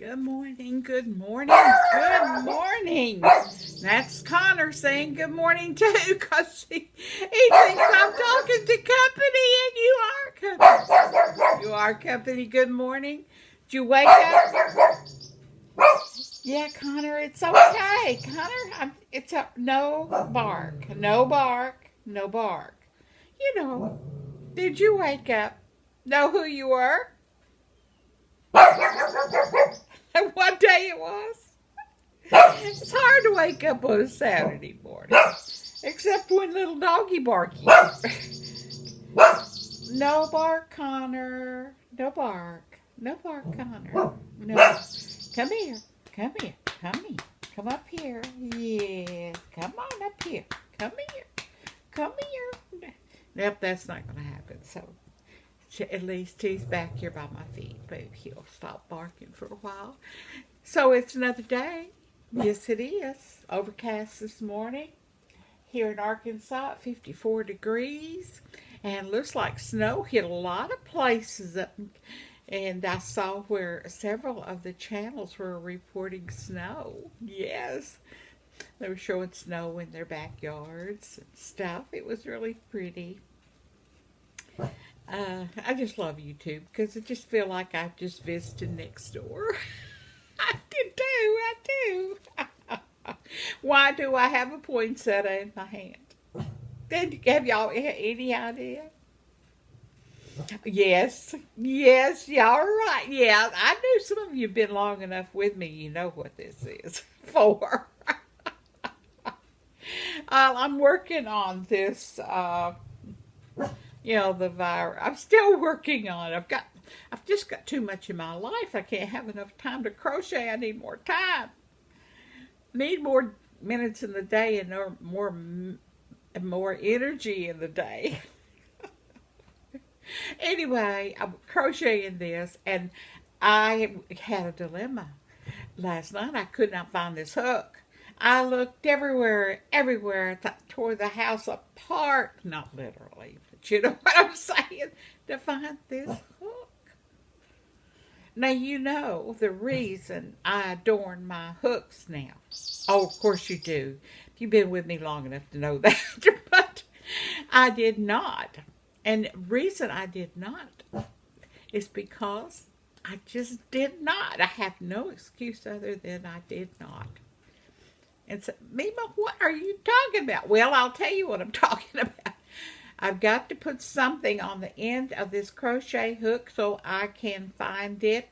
Good morning, good morning, good morning. That's Connor saying good morning too, because he thinks I'm talking to company, and you are company. You are company. Good morning. Did you wake up? Yeah, Connor, it's okay. Connor, it's a no bark, no bark, no bark. You know, did you wake up? Know who you were? And what day it was? It's hard to wake up on a Saturday morning, except when little doggy barky. No bark, Connor. No bark. No bark, Connor. No. Come here. Come here. Come here. Come up here. Yes. Come on up here. Come here. Come here. Nope, that's not going to happen. So at least he's back here by my feet. Maybe he'll stop barking for a while. So it's another day. Yes, it is. Overcast this morning here in Arkansas at 54 degrees. And looks like snow hit a lot of places up. And I saw where several of the channels were reporting snow. Yes. They were showing snow in their backyards and stuff. It was really pretty. I just love YouTube because I just feel like I've just visited next door. I do. Why do I have a poinsettia in my hand? Have y'all any idea? Yes, y'all are right. Yeah, I knew some of you have been long enough with me. You know what this is for. I'm working on this. The virus. I'm still working on it. I've just got too much in my life. I can't have enough time to crochet. I need more time. Need more minutes in the day and more energy in the day. Anyway, I'm crocheting this, and I had a dilemma last night. I could not find this hook. I looked everywhere. I tore the house apart. Not literally, but you know what I'm saying, to find this hook. Now, you know the reason I adorn my hooks now. Oh, of course you do. You've been with me long enough to know that. But I did not. And the reason I did not is because I just did not. I have no excuse other than I did not. And so, Mema, what are you talking about? Well, I'll tell you what I'm talking about. I've got to put something on the end of this crochet hook so I can find it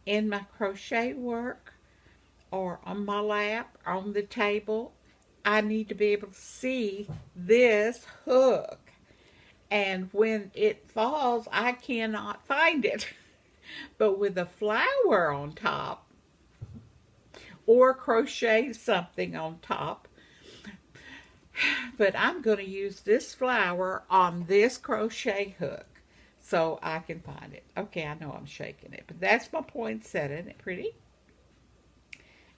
in my crochet work or on my lap or on the table. I need to be able to see this hook. And when it falls, I cannot find it. But with a flower on top, or crochet something on top, but I'm going to use this flower on this crochet hook so I can find it. Okay, I know I'm shaking it, but that's my poinsettia. Isn't it pretty?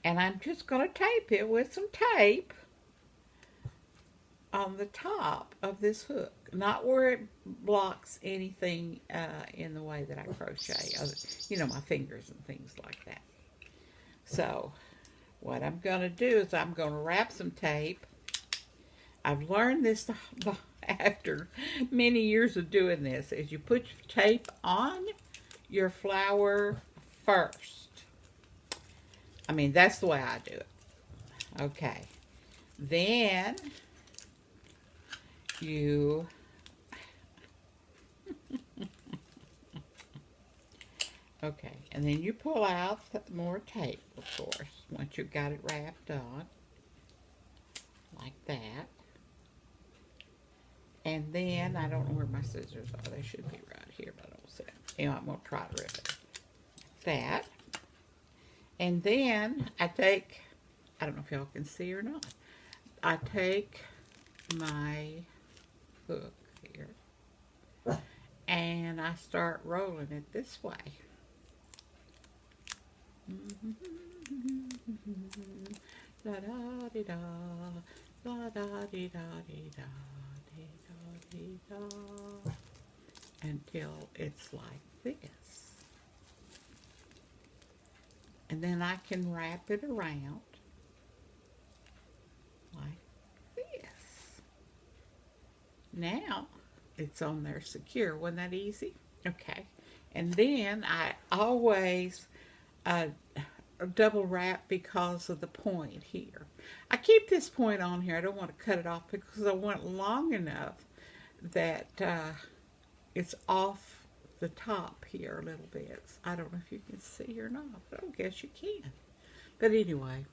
And I'm just going to tape it with some tape on the top of this hook, not where it blocks anything in the way that I crochet, my fingers and things like that. So what I'm going to do is I'm going to wrap some tape. I've learned this after many years of doing this, is you put your tape on your flower first. I mean, that's the way I do it. Okay. Then you okay, and then you pull out more tape, of course, once you've got it wrapped on, like that. And then, I don't know where my scissors are. They should be right here, but I don't see them. Anyway, I'm going to try to rip it. That. And then, I don't know if y'all can see or not, I take my hook here, and I start rolling it this way. La da di da, la da di da di da, di da di da, until it's like this. And then I can wrap it around like this. Now it's on there secure. Wasn't that easy? Okay. And then I always uh, double wrap because of the point here. I keep this point on here. I don't want to cut it off because I want it long enough that it's off the top here a little bit. I don't know if you can see or not, but I guess you can. But anyway,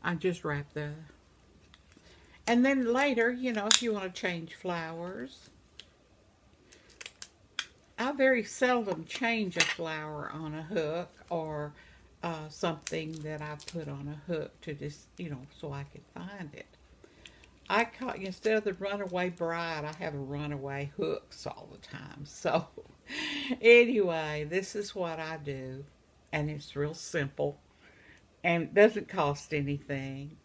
I just wrap the... And then later, you know, if you want to change flowers, I very seldom change a flower on a hook or something that I put on a hook to just, you know, so I can find it. I call, instead of the runaway bride, I have a runaway hooks all the time. So anyway, this is what I do, and it's real simple, and it doesn't cost anything.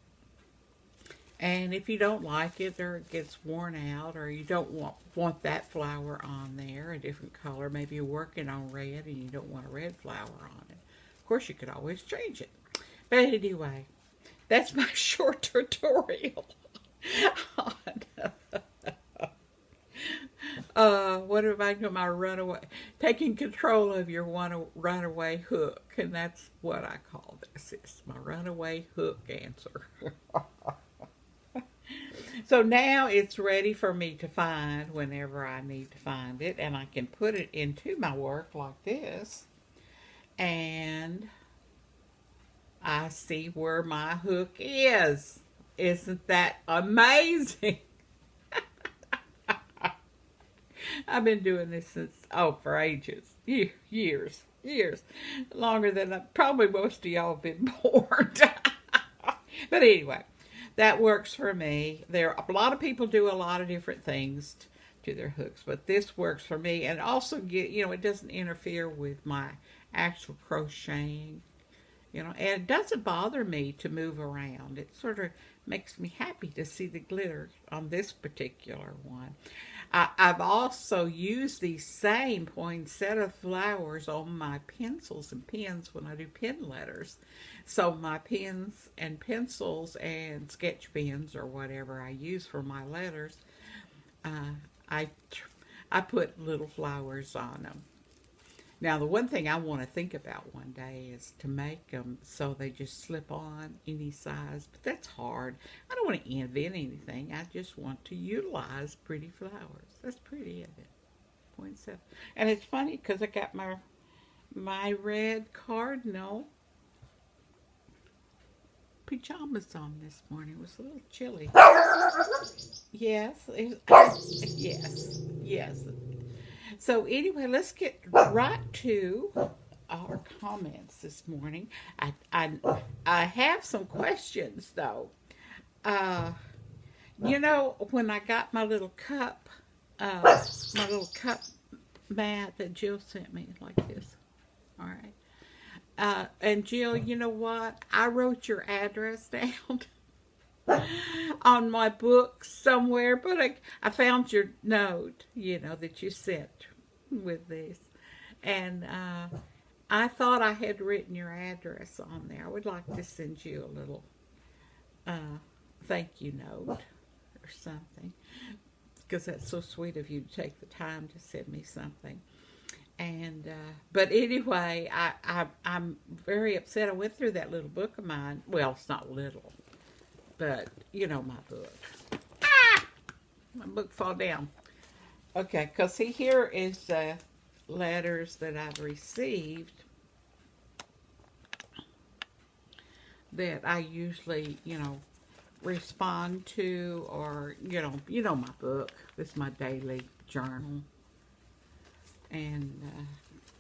And if you don't like it, or it gets worn out, or you don't want that flower on there, a different color, maybe you're working on red and you don't want a red flower on it, of course you could always change it. But anyway, that's my short tutorial on what am I doing? My runaway, taking control of your runaway hook, and that's what I call this. It's my runaway hook answer. So now it's ready for me to find whenever I need to find it, and I can put it into my work like this, and I see where my hook is. Isn't that amazing? I've been doing this since, for ages. Years. Longer than probably most of y'all have been born. But anyway, that works for me. A lot of people do a lot of different things to their hooks, but this works for me. And also, it doesn't interfere with my actual crocheting. And it doesn't bother me to move around. It sort of makes me happy to see the glitter on this particular one. I've also used the same poinsettia flowers on my pencils and pens when I do pen letters. So my pens and pencils and sketch pens or whatever I use for my letters, I put little flowers on them. Now, the one thing I want to think about one day is to make them so they just slip on any size, but that's hard. I don't want to invent anything. I just want to utilize pretty flowers. That's pretty, isn't it? Poinsettia. And it's funny because I got my red cardinal pajamas on this morning. It was a little chilly. Yes. Yes. So anyway, let's get right to our comments this morning. I have some questions though. When I got my little cup mat that Jill sent me like this. All right. And Jill, you know what? I wrote your address down on my book somewhere, but I found your note, that you sent with this. And I thought I had written your address on there. I would like to send you a little thank you note or something, because that's so sweet of you to take the time to send me something. And but anyway, I'm very upset. I went through that little book of mine. Well, it's not little, but my book. My book fall down. Okay, because see, here is the letters that I've received that I usually, respond to, or my book. This is my daily journal. And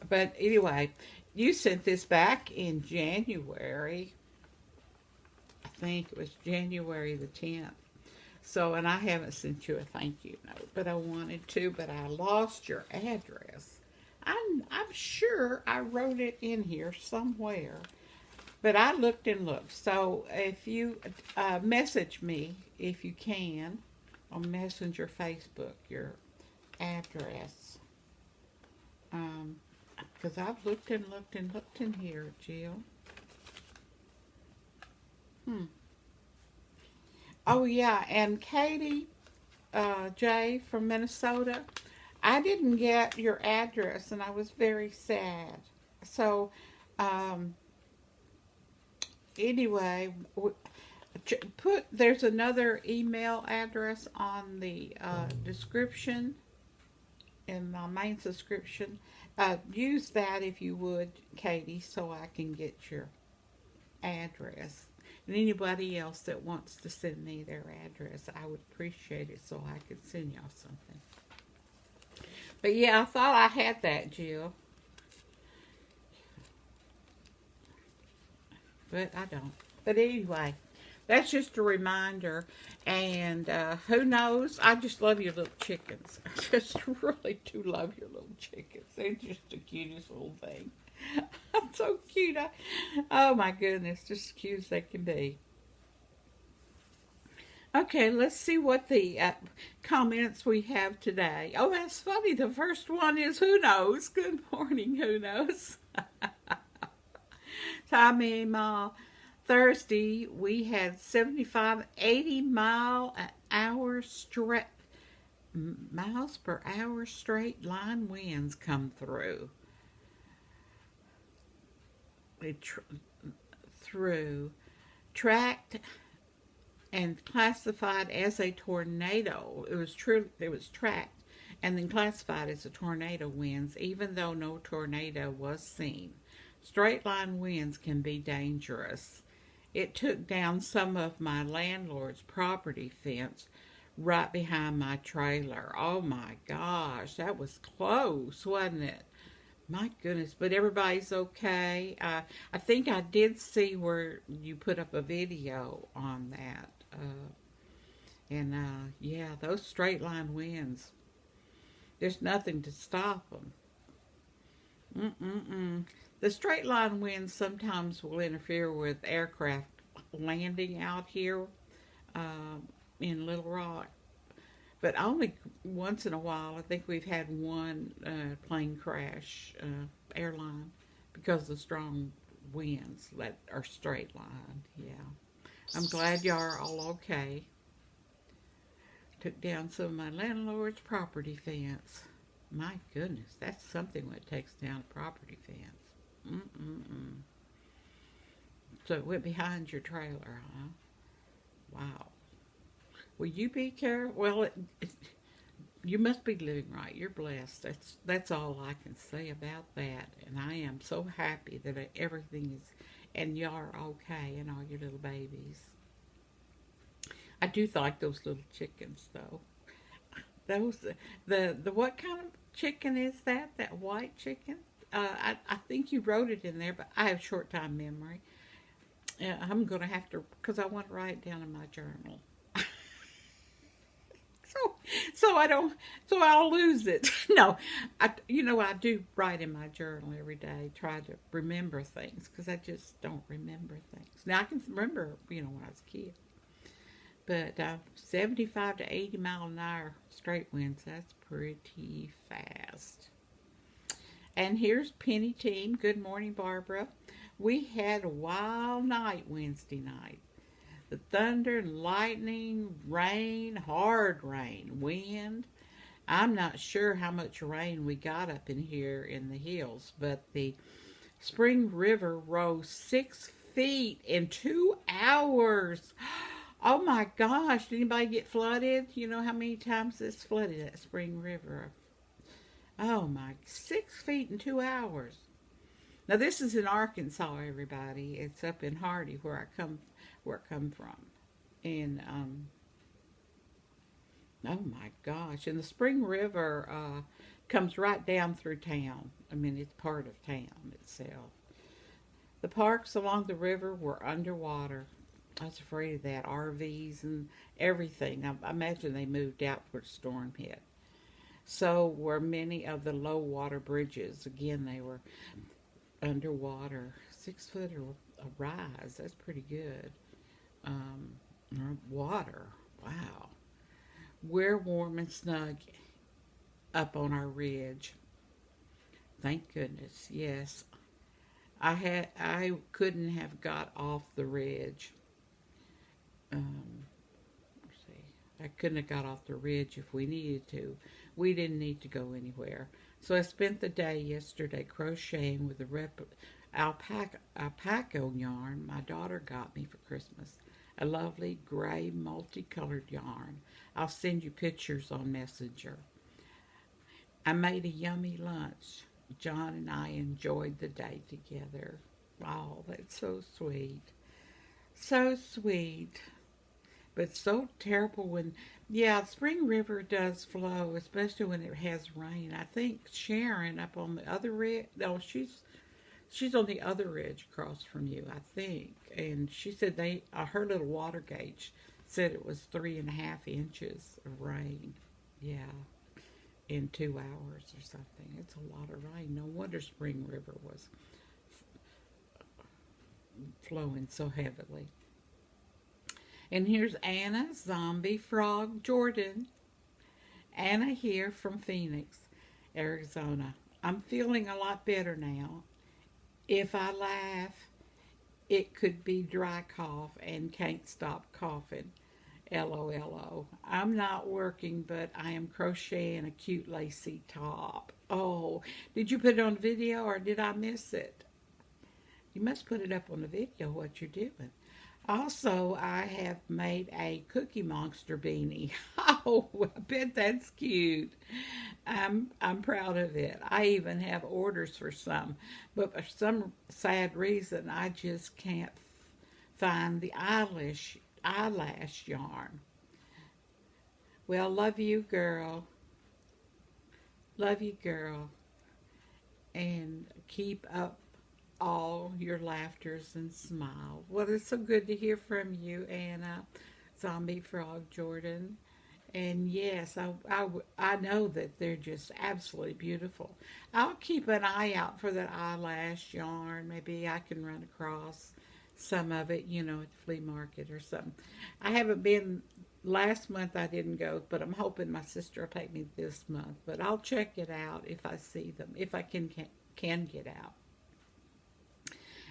but anyway, you sent this back in January. I think it was January the 10th. So, and I haven't sent you a thank you note, but I wanted to, but I lost your address. I'm sure I wrote it in here somewhere, but I looked and looked. So if you message me, if you can, on Messenger Facebook, your address. Because I've looked and looked and looked in here, Jill. Hmm. Oh yeah, and Katie J from Minnesota, I didn't get your address, and I was very sad. So, um, anyway, put there's another email address on the description in my main subscription. Use that if you would, Katie, so I can get your address. And anybody else that wants to send me their address, I would appreciate it so I could send y'all something. But yeah, I thought I had that, Jill, but I don't. But anyway, that's just a reminder. And who knows? I just love your little chickens. I just really do love your little chickens. They're just the cutest little thing. I'm so cute. Oh my goodness, just as cute as they can be. Okay, let's see what the comments we have today. Oh, that's funny. The first one is who knows. Good morning, who knows. Tommy Ma. Thursday, we had 75, 80 miles per hour straight line winds come through. Through tracked and classified as a tornado. It was tracked and then classified as a tornado winds, even though no tornado was seen. Straight line winds can be dangerous. It took down some of my landlord's property fence right behind my trailer. Oh my gosh, that was close, wasn't it? My goodness, but everybody's okay. I think I did see where you put up a video on that. Yeah, those straight line winds, there's nothing to stop them. Mm-mm-mm. The straight line winds sometimes will interfere with aircraft landing out here uh, in Little Rock, but only once in a while. I think we've had one plane crash, airline, because of the strong winds that are straight line. Yeah, I'm glad y'all are all okay. Took down some of my landlord's property fence. My goodness, that's something when it takes down a property fence. Mm-mm-mm. So it went behind your trailer, huh? Wow. Will you be careful? Well, you must be living right. You're blessed. That's all I can say about that. And I am so happy that everything is, and y'all are okay, and all your little babies. I do like those little chickens, though. Those the what kind of chicken is that? That white chicken? I think you wrote it in there, but I have short time memory. I'm gonna have to because I want to write it down in my journal. So I don't I'll lose it. No, I do write in my journal every day, try to remember things because I just don't remember things. Now I can remember when I was a kid, but 75 to 80 mile an hour straight winds, that's pretty fast. And here's Penny Team. Good morning, Barbara. We had a wild night Wednesday night. The thunder and lightning, rain, hard rain, wind. I'm not sure how much rain we got up in here in the hills, but the Spring River rose 6 feet in 2 hours. Oh my gosh, did anybody get flooded? You know how many times it's flooded at Spring River? Oh my, 6 feet in 2 hours. Now this is in Arkansas, everybody. It's up in Hardy where I come from. And oh my gosh. And the Spring River comes right down through town. I mean, it's part of town itself. The parks along the river were underwater. I was afraid of that. RVs and everything. I imagine they moved out where the storm hit. So were many of the low water bridges. Again, they were underwater. 6 foot a rise. That's pretty good. Um, Water. Wow. We're warm and snug up on our ridge. Thank goodness. Yes. I couldn't have got off the ridge. let's see, I couldn't have got off the ridge if we needed to. We didn't need to go anywhere. So I spent the day yesterday crocheting with the alpaca yarn my daughter got me for Christmas. A lovely gray multicolored yarn. I'll send you pictures on Messenger. I made a yummy lunch. John and I enjoyed the day together. Oh, that's so sweet. So sweet. But so terrible when, yeah, Spring River does flow, especially when it has rain. I think Sharon up on the other ridge, no, she's on the other ridge across from you, I think. And she said her little water gauge said it was 3.5 inches of rain. Yeah, in 2 hours or something. It's a lot of rain. No wonder Spring River was flowing so heavily. And here's Anna, Zombie Frog, Jordan. Anna here from Phoenix, Arizona. I'm feeling a lot better now. If I laugh, it could be dry cough and can't stop coughing. LOLO. I'm not working, but I am crocheting a cute lacy top. Oh, did you put it on video or did I miss it? You must put it up on the video what you're doing. Also, I have made a Cookie Monster beanie. Oh, I bet that's cute. I'm proud of it. I even have orders for some, but for some sad reason, I just can't find the eyelash yarn. Well, love you, girl. Love you, girl. And keep up all your laughters and smiles. Well, it's so good to hear from you, Anna, Zombie Frog, Jordan. And yes, I know that they're just absolutely beautiful. I'll keep an eye out for that eyelash yarn. Maybe I can run across some of it, at the flea market or something. I haven't been, last month I didn't go, but I'm hoping my sister will take me this month. But I'll check it out if I see them, if I can get out.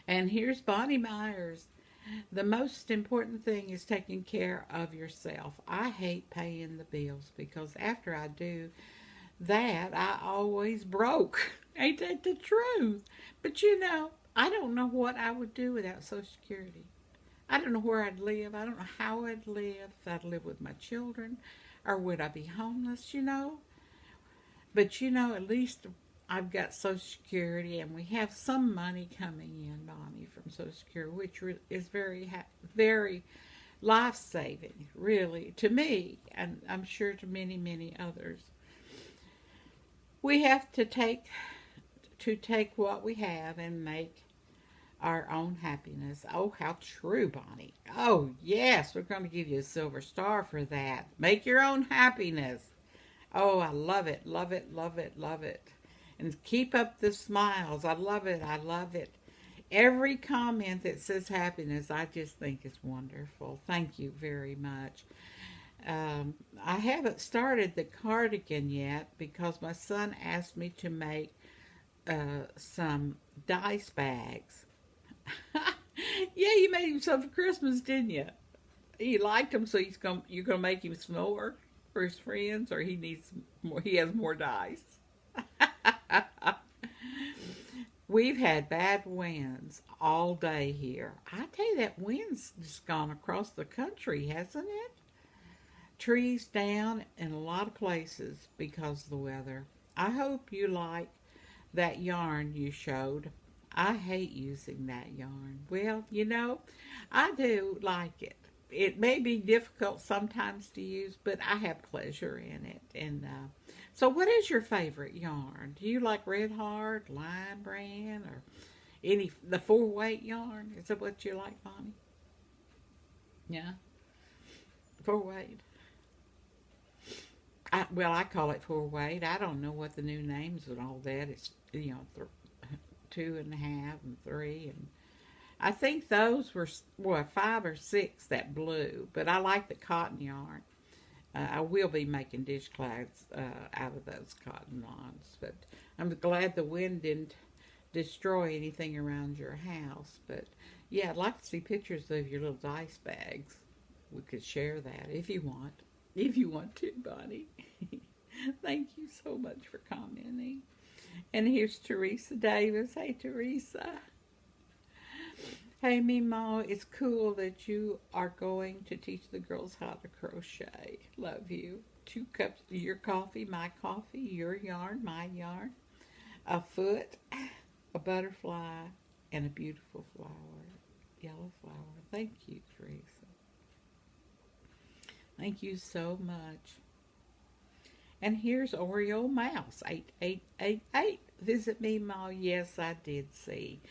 And here's Bonnie Myers. The most important thing is taking care of yourself. I hate paying the bills because after I do that, I always broke. Ain't that the truth? But I don't know what I would do without Social Security. I don't know where I'd live. I don't know how I'd live. If I'd live with my children or would I be homeless, But at least I've got Social Security, and we have some money coming in, Bonnie, from Social Security, which is very life-saving, really, to me, and I'm sure to many, many others. We have to take what we have and make our own happiness. Oh, how true, Bonnie. Oh, yes, we're going to give you a silver star for that. Make your own happiness. Oh, I love it, love it, love it, love it. And keep up the smiles. I love it. I love it. Every comment that says happiness, I just think is wonderful. Thank you very much. I haven't started the cardigan yet because my son asked me to make some dice bags. Yeah, you made him some for Christmas, didn't you? He liked them, so you're gonna make him some more for his friends, or he needs more. He has more dice. We've had bad winds all day here. I tell you, that wind's just gone across the country, hasn't it? Trees down in a lot of places because of the weather. I hope you like that yarn you showed. I hate using that yarn. Well, I do like it. It may be difficult sometimes to use, but I have pleasure in it. And so what is your favorite yarn? Do you like Red Heart, Lion Brand, or the 4-weight yarn? Is that what you like, Bonnie? Yeah, 4-weight. I call it 4-weight. I don't know what the new names and all that. It's 2.5 and 3, and I think those were 5 or 6 that blue. But I like the cotton yarn. I will be making dishclouts out of those cotton lines. But I'm glad the wind didn't destroy anything around your house. But yeah, I'd like to see pictures of your little dice bags. we could share that if you want. If you want to, Bonnie. Thank you so much for commenting. And here's Teresa Davis. Hey, Teresa. Hey, Mema, it's cool that you are going to teach the girls how to crochet. Love you. 2 cups of your coffee, my coffee, your yarn, my yarn, a foot, a butterfly, and a beautiful flower, yellow flower. Thank you, Teresa. Thank you so much. And here's Oreo Mouse, 8888. Visit me, Ma. Yes, I did see.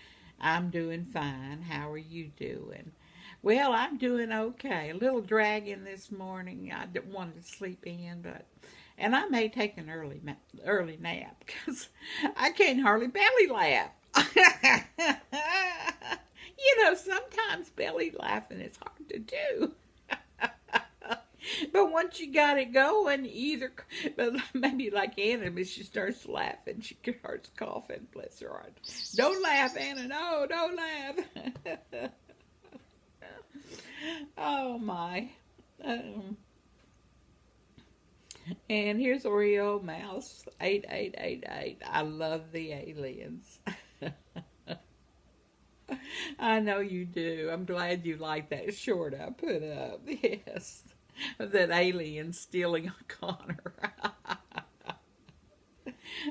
I'm doing fine. How are you doing? Well, I'm doing okay. A little dragging this morning. I wanted to sleep in, and I may take an early nap because I can't hardly belly laugh. Sometimes belly laughing is hard to do. But once you got it going, but maybe like Anna, but she starts laughing, she starts coughing, bless her heart. Don't laugh, Anna, no, don't laugh. Oh my. And here's Oreo Mouse, 8888. I love the aliens. I know you do. I'm glad you like that short I put up. Yes. Of that alien stealing a Connor.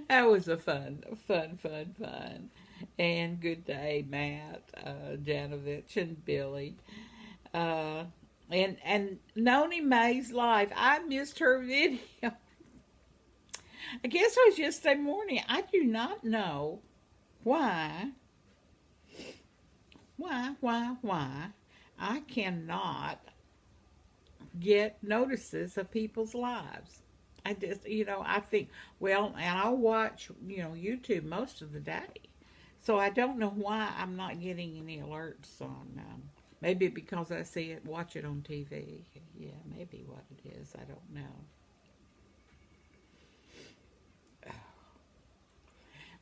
That was a fun. And good day, Matt, Janovich, and Billy. And Noni Mae's live. I missed her video. I guess it was yesterday morning. I do not know why I cannot get notices of people's lives. I just, I think, well, and I'll watch, YouTube most of the day. So I don't know why I'm not getting any alerts on, maybe because I watch it on TV. Yeah, maybe what it is. I don't know.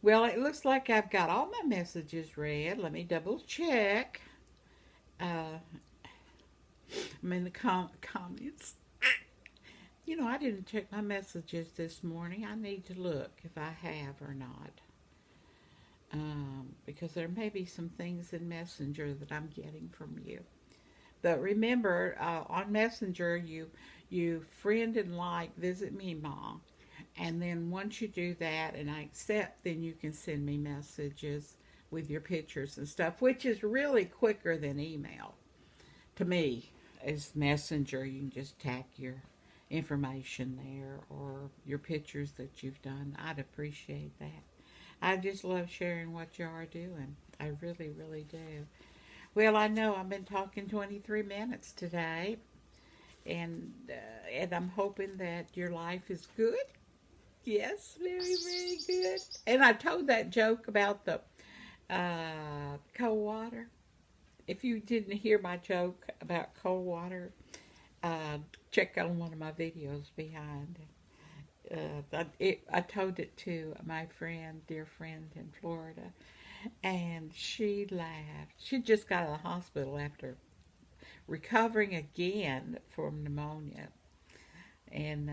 Well, it looks like I've got all my messages read. Let me double check. I'm in the comments. I didn't check my messages this morning. I need to look if I have or not. Because there may be some things in Messenger that I'm getting from you. But remember, on Messenger, you friend and like, visit me, Mom. And then once you do that and I accept, then you can send me messages with your pictures and stuff, which is really quicker than email. To me, as Messenger, you can just tack your information there or your pictures that you've done. I'd appreciate that. I just love sharing what you are doing. I really, really do. Well, I know I've been talking 23 minutes today, and I'm hoping that your life is good. Yes, very, very good. And I told that joke about the cold water. If you didn't hear my joke about cold water, check out one of my videos behind. I told it to my dear friend in Florida, and she laughed. She just got out of the hospital after recovering again from pneumonia, and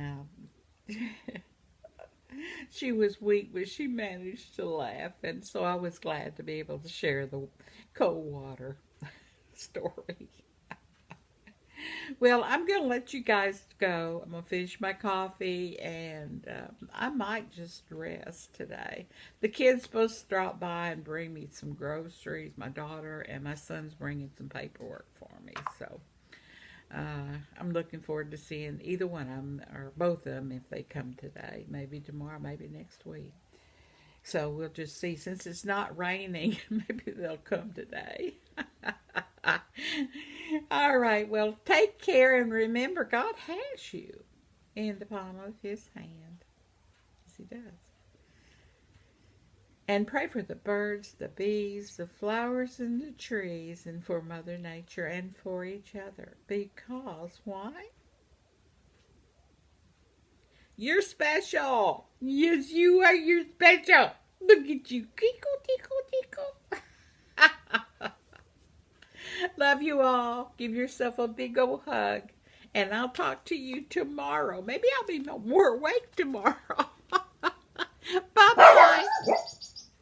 she was weak, but she managed to laugh, and so I was glad to be able to share the cold water story. Well, I'm going to let you guys go. I'm going to finish my coffee, and I might just rest today. The kid's supposed to drop by and bring me some groceries, my daughter, and my son's bringing some paperwork for me. So I'm looking forward to seeing either one of them, or both of them, if they come today. Maybe tomorrow, maybe next week. So we'll just see. Since it's not raining, maybe they'll come today. All right, well, take care, and remember, God has you in the palm of his hand. Yes, he does. And pray for the birds, the bees, the flowers, and the trees, and for Mother Nature, and for each other. Because, why? You're special. Yes, you are. You're special. Look at you. Tickle, tickle, tickle. Love you all. Give yourself a big old hug. And I'll talk to you tomorrow. Maybe I'll be more awake tomorrow. Bye-bye.